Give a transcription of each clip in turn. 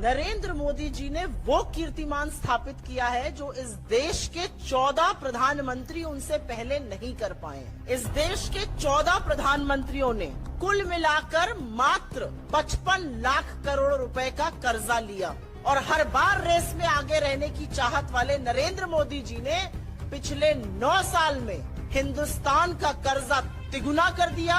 नरेंद्र मोदी जी ने वो कीर्तिमान स्थापित किया है जो इस देश के 14 प्रधानमंत्री उनसे पहले नहीं कर पाए। इस देश के 14 प्रधानमंत्रियों ने कुल मिलाकर मात्र 55 लाख करोड़ रुपए का कर्जा लिया और हर बार रेस में आगे रहने की चाहत वाले नरेंद्र मोदी जी ने पिछले 9 साल में हिंदुस्तान का कर्जा तिगुना कर दिया।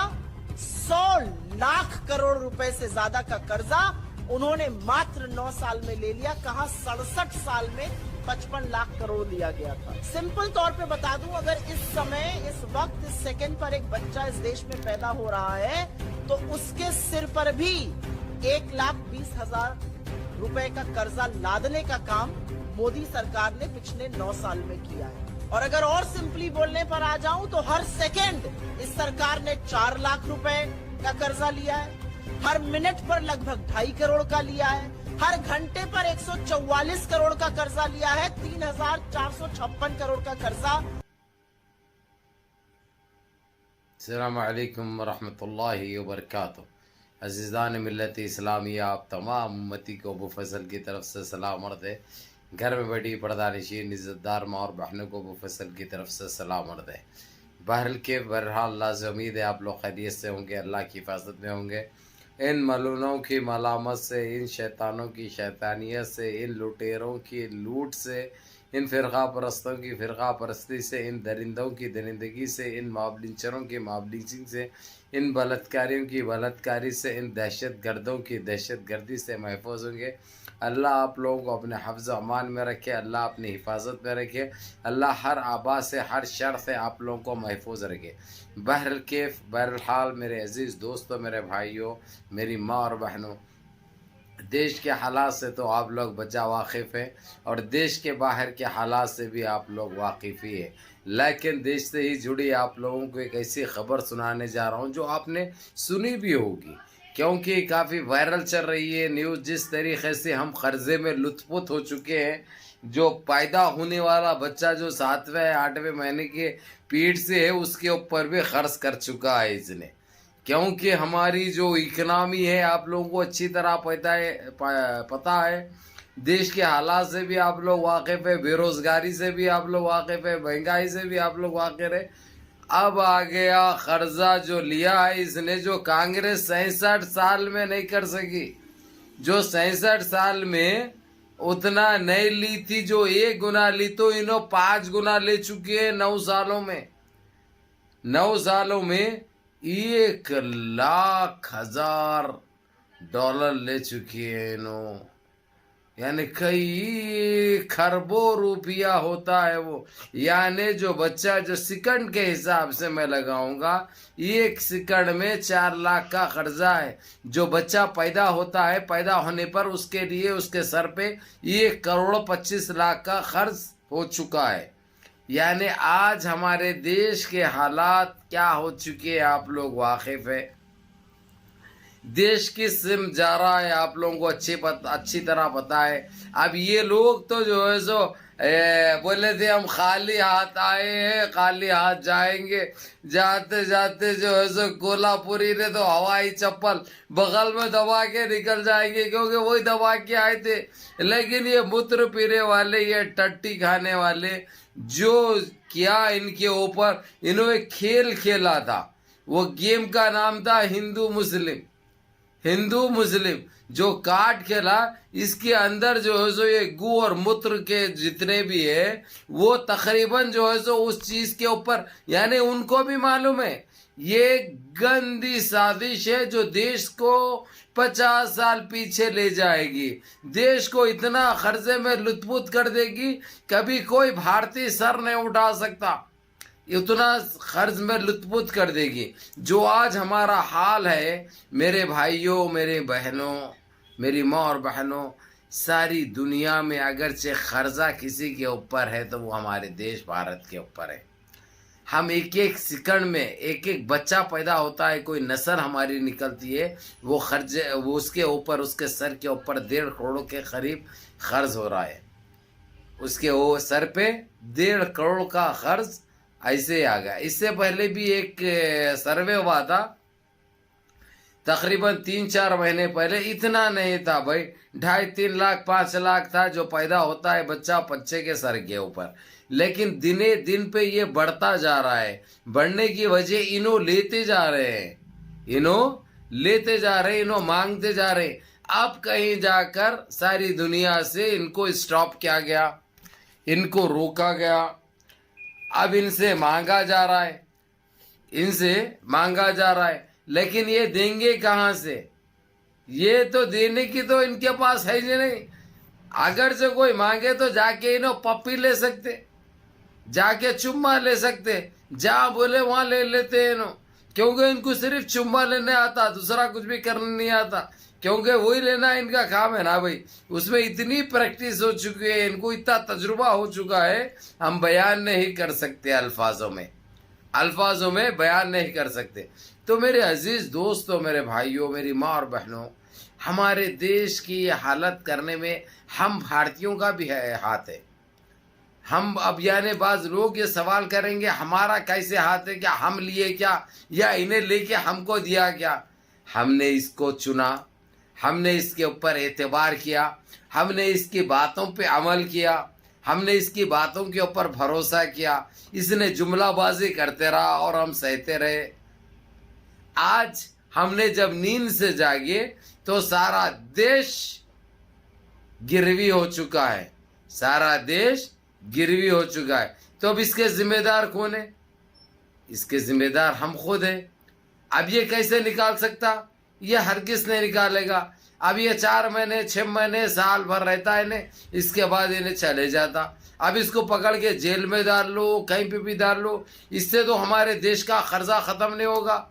100 लाख करोड़ रुपए से ज्यादा का कर्जा उन्होंने मात्र 9 साल में ले लिया। कहां 67 साल में 55 लाख करोड़ लिया गया था। सिंपल तौर पे बता दूं, अगर इस समय, इस वक्त, इस सेकंड पर एक बच्चा इस देश में पैदा हो रहा है तो उसके सिर पर भी 1,20,000 रुपए का कर्जा लादने का काम मोदी सरकार ने पिछले 9 साल में किया है। और अगर और सिंपली बोलने पर आ जाऊं तो हर सेकेंड इस सरकार ने 4 लाख रुपए का कर्जा लिया है, हर मिनट पर लगभग 2.5 करोड़ का लिया है, हर घंटे पर 144 करोड़ का कर्जा लिया है, 3,456 करोड़ का कर्जा। अस्सलामु अलैकुम वरहमतुल्लाहि वबरकातुहू। अज़ीज़ान मिल्लत इस्लामिया, आप तमाम उम्मती को अबू फैसल की तरफ से सलाम अर्ज़ है। घर में बैठी पर्दानशीन इज़्ज़तदार माँ और बहनों को अबू फैसल की तरफ से सलाम अर्ज़ है। बहरहाल अल्लाह से उम्मीद है आप लोग खैरियत से होंगे, अल्लाह की हिफाजत में होंगे। इन मलूनों की मलामत से, इन शैतानों की शैतानियत से, इन लुटेरों की लूट से, इन फ़िरक़ा परस्तों की फ़िरक़ा परस्ती से, इन दरिंदों की दरिंदगी से, इन माबलिंचरों की माबलिंचिंग से, इन बलात्कारियों की बलात्कारी से, इन दहशत गर्दों की दहशत गर्दी से महफूज होंगे। अल्लाह आप लोगों को अपने हफ्ज़ अमान में रखे, अल्लाह अपनी हिफाजत में रखे, अल्लाह हर आबा से, हर शर से आप लोगों को महफूज रखे। बहरहाल मेरे अज़ीज़ दोस्तों, मेरे भाइयों, मेरी माँ और बहनों, देश के हालात से तो आप लोग बचा वाकिफ़ है और देश के बाहर के हालात से भी आप लोग वाकिफ़ ही है। लेकिन देश से ही जुड़ी आप लोगों को एक ऐसी ख़बर सुनाने जा रहा हूँ जो आपने सुनी भी होगी, क्योंकि काफ़ी वायरल चल रही है न्यूज़। जिस तरीक़े से हम क़र्ज़े में लुत्फ़ुत हो चुके हैं, जो पैदा होने वाला बच्चा जो 7वें 8वें महीने के पेट से है उसके ऊपर भी ख़र्च कर चुका है इसने, क्योंकि हमारी जो इकनॉमी है आप लोगों को अच्छी तरह पता है। देश के हालात से भी आप लोग वाकिफ़ है, बेरोज़गारी से भी आप लोग वाकिफ़ है, महंगाई से भी आप लोग वाकिफ़ है। अब आ गया कर्जा जो लिया है इसने, जो कांग्रेस 66 साल में नहीं कर सकी, जो 66 साल में उतना नहीं ली थी, जो 1 गुना ली तो इन्हों 5 गुना ले चुकी है 9 सालों में। 9 सालों में 1,00,000 डॉलर ले चुकी है इन्हों, यानी कई खरबों रुपया होता है वो। यानी जो बच्चा, जो सेकंड के हिसाब से मैं लगाऊंगा, 1 सेकंड में 4 लाख का कर्जा है। जो बच्चा पैदा होता है, पैदा होने पर उसके लिए उसके सर पे 1,25,00,000 का खर्च हो चुका है। यानी आज हमारे देश के हालात क्या हो चुके हैं आप लोग वाकिफ़ है। देश किस सिम जा रहा है आप लोगों को अच्छी तरह पता है। अब ये लोग तो जो है सो बोले थे हम खाली हाथ आए हैं, खाली हाथ जाएंगे। जाते जाते जो है सो कोल्हापुरी ने तो हवाई चप्पल बगल में दबा के निकल जाएंगे, क्योंकि वही दबा के आए थे। लेकिन ये मूत्र पीने वाले, ये टट्टी खाने वाले, जो क्या इनके ऊपर इन्होंने खेल खेला था, वो गेम का नाम था हिंदू मुस्लिम। हिंदू मुस्लिम जो कार्ड खेला, इसके अंदर जो है सो ये गू और मूत्र के जितने भी है वो तकरीबन जो है सो उस चीज के ऊपर, यानी उनको भी मालूम है ये गंदी साजिश है जो देश को 50 साल पीछे ले जाएगी, देश को इतना खर्चे में लुत्फुत कर देगी, कभी कोई भारतीय सर नहीं उठा सकता, इतना खर्च में लुत्फुत कर देगी। जो आज हमारा हाल है मेरे भाइयों, मेरे बहनों, मेरी माँ और बहनों, सारी दुनिया में अगरचे कर्जा किसी के ऊपर है तो वो हमारे देश भारत के ऊपर है। हम एक एक सेकंड में एक एक बच्चा पैदा होता है, कोई नस्ल हमारी निकलती है, वो खर्चे, वो उसके ऊपर, उसके सर के ऊपर 1.5 करोड़ के करीब खर्च हो रहा है। उसके वो सर पे 1.5 करोड़ का खर्च ऐसे आ गया। इससे पहले भी एक सर्वे हुआ था तकरीबन 3-4 महीने पहले इतना नहीं था भाई, 2.5-3 लाख 5 लाख था जो पैदा होता है बच्चा बच्चे के सर के ऊपर। लेकिन दिने दिन पे ये बढ़ता जा रहा है। बढ़ने की वजह इन्हों लेते जा रहे हैं, इन्हों मांगते जा रहे हैं। अब कहीं जाकर सारी दुनिया से इनको स्टॉप किया गया, इनको रोका गया। अब इनसे मांगा जा रहा है, लेकिन ये देंगे कहाँ से? ये तो देने की तो इनके पास है ही नहीं। अगर से कोई मांगे तो जाके इन्हों पप्पी ले सकते, जाके चुम्मा ले सकते, जहाँ बोले वहां ले लेते हैं क्योंकि इनको सिर्फ चुम्मा लेने आता, दूसरा कुछ भी करने नहीं आता, क्योंकि वही लेना इनका काम है ना भाई। उसमें इतनी प्रैक्टिस हो चुकी है, इनको इतना तजुर्बा हो चुका है, हम बयान नहीं कर सकते, अल्फाजों में बयान नहीं कर सकते। तो मेरे अजीज दोस्तों, मेरे भाइयों, मेरी माँ और बहनों, हमारे देश की हालत करने में हम भारतीयों का भी हाथ है। हम अब यानी बाज लोग ये सवाल करेंगे हमारा कैसे हाथ है, क्या हम लिए क्या, या इन्हें लेके हमको दिया क्या? हमने इसको चुना, हमने इसके ऊपर एतबार किया, हमने इसकी बातों पे अमल किया, हमने इसकी बातों के ऊपर भरोसा किया। इसने जुमलाबाजी करते रहा और हम सहते रहे। आज हमने जब नींद से जागे तो सारा देश गिरवी हो चुका है, सारा देश गिरवी हो चुका है। तो अब इसके जिम्मेदार कौन है? इसके जिम्मेदार हम खुद हैं। अब ये कैसे निकाल सकता? ये हरगिज नहीं निकालेगा। अब ये 4 महीने 6 महीने साल भर रहता है इन्हें, इसके बाद इन्हें चले जाता। अब इसको पकड़ के जेल में डाल लो, कहीं पे भी डाल लो, इससे तो हमारे देश का कर्जा खत्म नहीं होगा।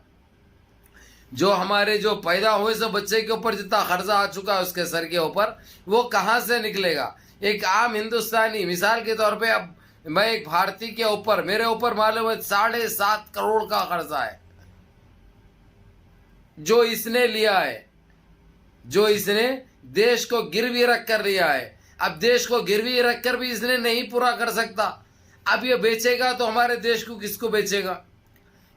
जो हमारे जो पैदा हुए सब बच्चे के ऊपर जितना कर्जा आ चुका है उसके सर के ऊपर, वो कहाँ से निकलेगा? एक आम हिंदुस्तानी, मिसाल के तौर पे अब मैं एक भारतीय के ऊपर, मेरे ऊपर मालूम है 7.5 करोड़ का कर्जा है जो इसने लिया है, जो इसने देश को गिरवी रख कर लिया है। अब देश को गिरवी रख कर भी इसने नहीं पूरा कर सकता। अब ये बेचेगा तो हमारे देश को किसको बेचेगा?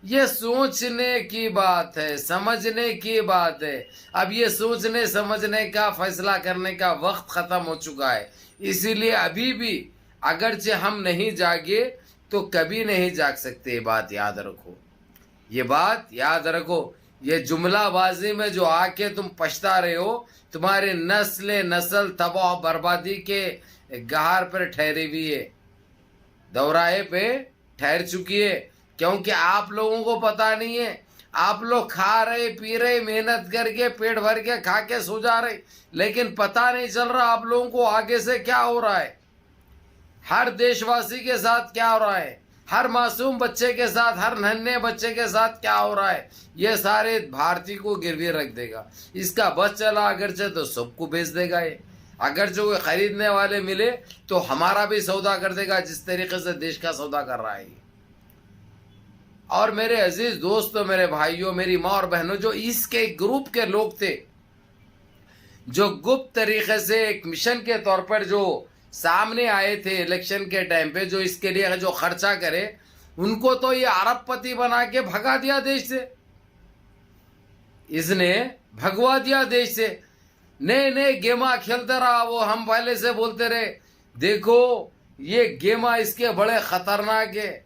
ये सोचने की बात है, समझने की बात है। अब ये सोचने समझने का फैसला करने का वक्त खत्म हो चुका है। इसीलिए अभी भी अगरचे हम नहीं जागे तो कभी नहीं जाग सकते। ये बात याद रखो, ये बात याद रखो। ये जुमलाबाजी में जो आके तुम पछता रहे हो, तुम्हारे नस्ल तबाह बर्बादी के गहार पर ठहरी हुई है, दौराहे पे ठहर चुकी है। क्योंकि आप लोगों को पता नहीं है, आप लोग खा रहे पी रहे, मेहनत करके पेट भर के खा के सो जा रहे, लेकिन पता नहीं चल रहा आप लोगों को आगे से क्या हो रहा है। हर देशवासी के साथ क्या हो रहा है, हर मासूम बच्चे के साथ, हर नन्हे बच्चे के साथ क्या हो रहा है, ये सारे भारतीय को गिरवी रख देगा। इसका बस चला अगरचे तो सबको बेच देगा ये। अगर जो खरीदने वाले मिले तो हमारा भी सौदा कर देगा, जिस तरीके से देश का सौदा कर रहा है। और मेरे अजीज दोस्तों, मेरे भाइयों, मेरी माँ और बहनों, जो इसके ग्रुप के लोग थे, जो गुप्त तरीके से एक मिशन के तौर पर जो सामने आए थे इलेक्शन के टाइम पे, जो इसके लिए जो खर्चा करे, उनको तो ये अरबपति बना के भगा दिया देश से। इसने भगवा दिया देश से। नए गेमा खेलता रहा वो। हम पहले से बोलते रहे, देखो ये गेमा इसके बड़े खतरनाक है,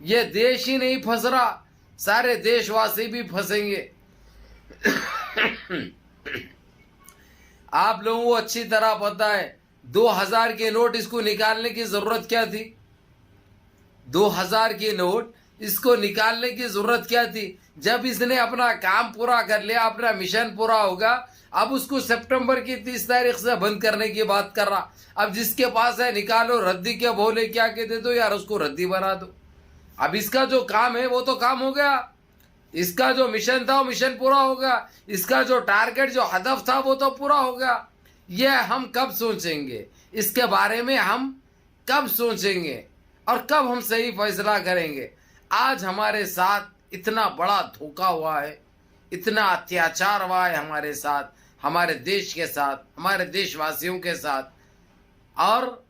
ये देश ही नहीं फंस रहा, सारे देशवासी भी फंसेंगे। आप लोगों को अच्छी तरह पता है 2000 के नोट इसको निकालने की जरूरत क्या थी? 2000 के नोट इसको निकालने की जरूरत क्या थी? जब इसने अपना काम पूरा कर लिया, अपना मिशन पूरा होगा, अब उसको सितंबर की 30 तारीख से बंद करने की बात कर रहा। अब जिसके पास है निकालो, रद्दी के बोले क्या के दे दो यार, उसको रद्दी बना दो। अब इसका जो काम है वो तो काम हो गया, इसका जो मिशन था वो मिशन पूरा हो गया, इसका जो टारगेट जो हदफ था वो तो पूरा हो गया। ये हम कब सोचेंगे इसके बारे में? हम कब सोचेंगे और कब हम सही फैसला करेंगे? आज हमारे साथ इतना बड़ा धोखा हुआ है, इतना अत्याचार हुआ है हमारे साथ, हमारे देश के साथ, हमारे देशवासियों के साथ, और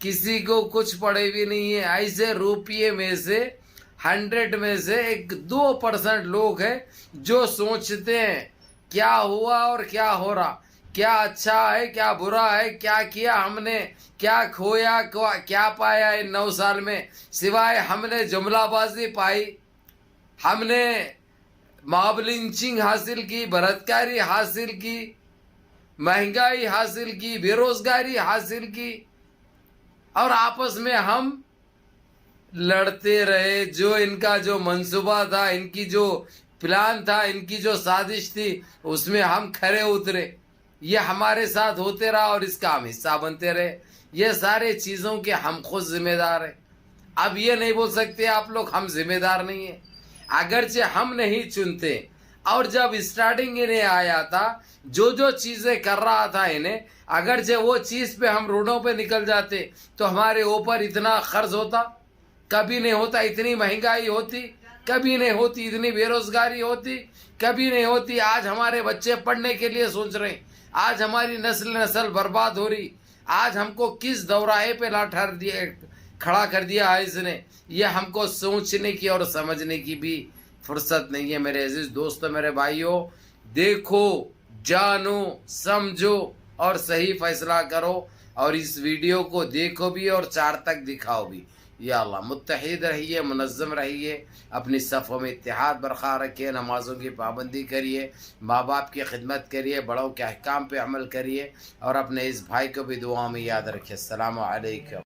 किसी को कुछ पड़े भी नहीं है। ऐसे रुपये में से 100 में से 1-2% लोग हैं जो सोचते हैं क्या हुआ और क्या हो रहा, क्या अच्छा है क्या बुरा है, क्या किया हमने, क्या खोया क्या पाया इन 9 साल में, सिवाय हमने जुमलाबाजी पाई, हमने मॉब लिंचिंग हासिल की, बलात्कारी हासिल की, महंगाई हासिल की, बेरोजगारी हासिल की, और आपस में हम लड़ते रहे। जो इनका जो मंसूबा था, इनकी जो प्लान था, इनकी जो साजिश थी, उसमें हम खरे उतरे। ये हमारे साथ होते रहा और इसका हम हिस्सा बनते रहे। ये सारे चीज़ों के हम खुद जिम्मेदार हैं। अब ये नहीं बोल सकते आप लोग हम जिम्मेदार नहीं हैं। अगरचे हम नहीं चुनते, और जब स्टार्टिंग इन्हें आया था, जो जो चीज़ें कर रहा था इन्हें, अगरचे वो चीज़ पे हम रोडों पे निकल जाते तो हमारे ऊपर इतना खर्च होता कभी नहीं होता, इतनी महंगाई होती कभी नहीं होती, इतनी बेरोजगारी होती कभी नहीं होती। आज हमारे बच्चे पढ़ने के लिए सोच रहे हैं, आज हमारी नस्ल बर्बाद हो रही। आज हमको किस दौराहे पे खड़ा कर दिया है इसने, ये हमको सोचने की और समझने की भी फुर्सत नहीं है। मेरे अजीज दोस्तों, मेरे भाइयों, देखो, जानो, समझो और सही फैसला करो, और इस वीडियो को देखो भी और 4 तक दिखाओ भी। या अल्लाह, मुत्तहिद रहिए, मुनज़्ज़म रहिए, अपनी सफ़ों में इत्तेहाद बरक़रार रखिए, नमाज़ों की पाबंदी करिए, माँ बाप की खिदमत करिए, बड़ों के अहकाम पे अमल करिए, और अपने इस भाई को भी दुआ में याद रखिए। अस्सलामु अलैकुम।